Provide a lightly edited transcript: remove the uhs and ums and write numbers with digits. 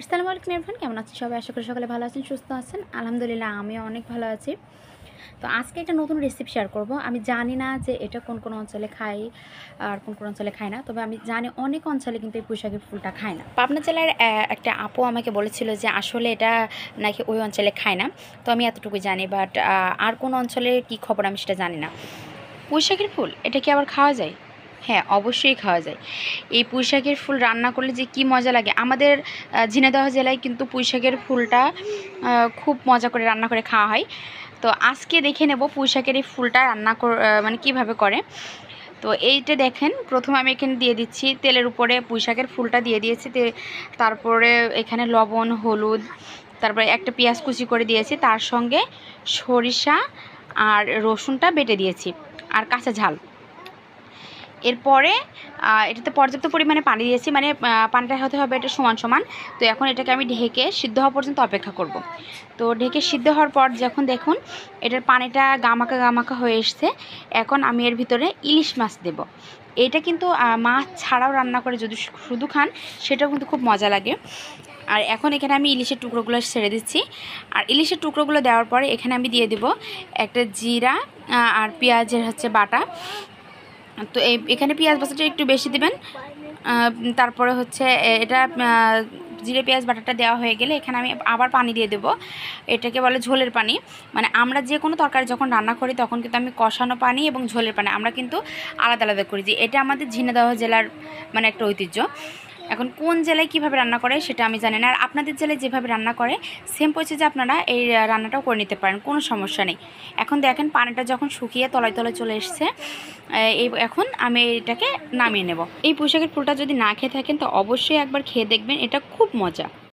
আসসালামু আলাইকুম এরফান, কেমন আছেন সবাই? আশা করি সকালে ভালো আছেন, সুস্থ আছেন। আলহামদুলিল্লাহ আমিও অনেক ভালো আছি। তো আজকে একটা নতুন রেসিপি শেয়ার করব। আমি জানি না যে এটা কোন কোন অঞ্চলে খাই আর কোন কোন অঞ্চলে খায় না, তবে আমি জানি অনেক অঞ্চলে কিন্তু এই পুঁইশাকের ফুলটা খায় না। পাবনা জেলার একটা আপু আমাকে বলেছিল যে আসলে এটা নাকি ওই অঞ্চলে খায় না। তো আমি এতটুকু জানি, বাট আর কোন অঞ্চলে কি খবর আমি সেটা জানি না। পুঁইশাকের ফুল এটা কি আবার খাওয়া যায়? হ্যাঁ, অবশ্যই খাওয়া যায়। এই পুঁইশাকের ফুল রান্না করলে যে কি মজা লাগে। আমাদের ঝিনাইদহ জেলায় কিন্তু পুঁইশাকের ফুলটা খুব মজা করে রান্না করে খাওয়া হয়। তো আজকে দেখে নেব পুঁইশাকের এই ফুলটা রান্না মানে কিভাবে করে। তো এইটা দেখেন, প্রথমে আমি এখানে দিয়ে দিচ্ছি তেলের উপরে পুঁইশাকের ফুলটা দিয়ে দিয়েছি। তারপরে এখানে লবণ, হলুদ, তারপরে একটা পেঁয়াজ কুচি করে দিয়েছি, তার সঙ্গে সরিষা আর রসুনটা বেটে দিয়েছি আর কাঁচা ঝাল। এরপরে এটাতে পর্যাপ্ত পরিমাণে পানি দিয়েছি, মানে পানিটা হতে হবে এটা সমান সমান। তো এখন এটাকে আমি ঢেকে সিদ্ধ হওয়া পর্যন্ত অপেক্ষা করব। তো ঢেকে সিদ্ধ হওয়ার পর যখন দেখুন এটার পানিটা গামাকা গামাকা হয়ে এসছে, এখন আমি এর ভিতরে ইলিশ মাছ দেব। এটা কিন্তু মাছ ছাড়াও রান্না করে যদি শুধু খান সেটাও কিন্তু খুব মজা লাগে। আর এখন এখানে আমি ইলিশের টুকরোগুলো ছেড়ে দিচ্ছি। আর ইলিশের টুকরোগুলো দেওয়ার পরে এখানে আমি দিয়ে দেব একটা জিরা আর পেঁয়াজের বাটা। তো এখানে পেঁয়াজ বাটাটা একটু বেশি দিবেন। তারপরে এটা জিরে পেঁয়াজ বাটাটা দেওয়া হয়ে গেলে এখানে আমি আবার পানি দিয়ে দেবো। এটাকে বলে ঝোলের পানি। মানে আমরা যে কোনো তরকারি যখন রান্না করি তখন কিন্তু আমি কষানো পানি এবং ঝোলের পানি আমরা কিন্তু আলাদা আলাদা করি, যে এটা আমাদের ঝিনাইদহ জেলার মানে একটা ঐতিহ্য। এখন কোন জেলায় কীভাবে রান্না করে সেটা আমি জানি না, আর আপনাদের জেলায় যেভাবে রান্না করে সেম প্রসেসে আপনারা এই রান্নাটাও করে নিতে পারেন, কোনো সমস্যা নেই। এখন দেখেন পানিটা যখন শুকিয়ে তলায় তলায় চলে এসছে, এখন আমি এটাকে নামিয়ে নেব। এই পুঁইশাকের ফুলটা যদি না খেয়ে থাকেন তো অবশ্যই একবার খেয়ে দেখবেন, এটা খুব মজা।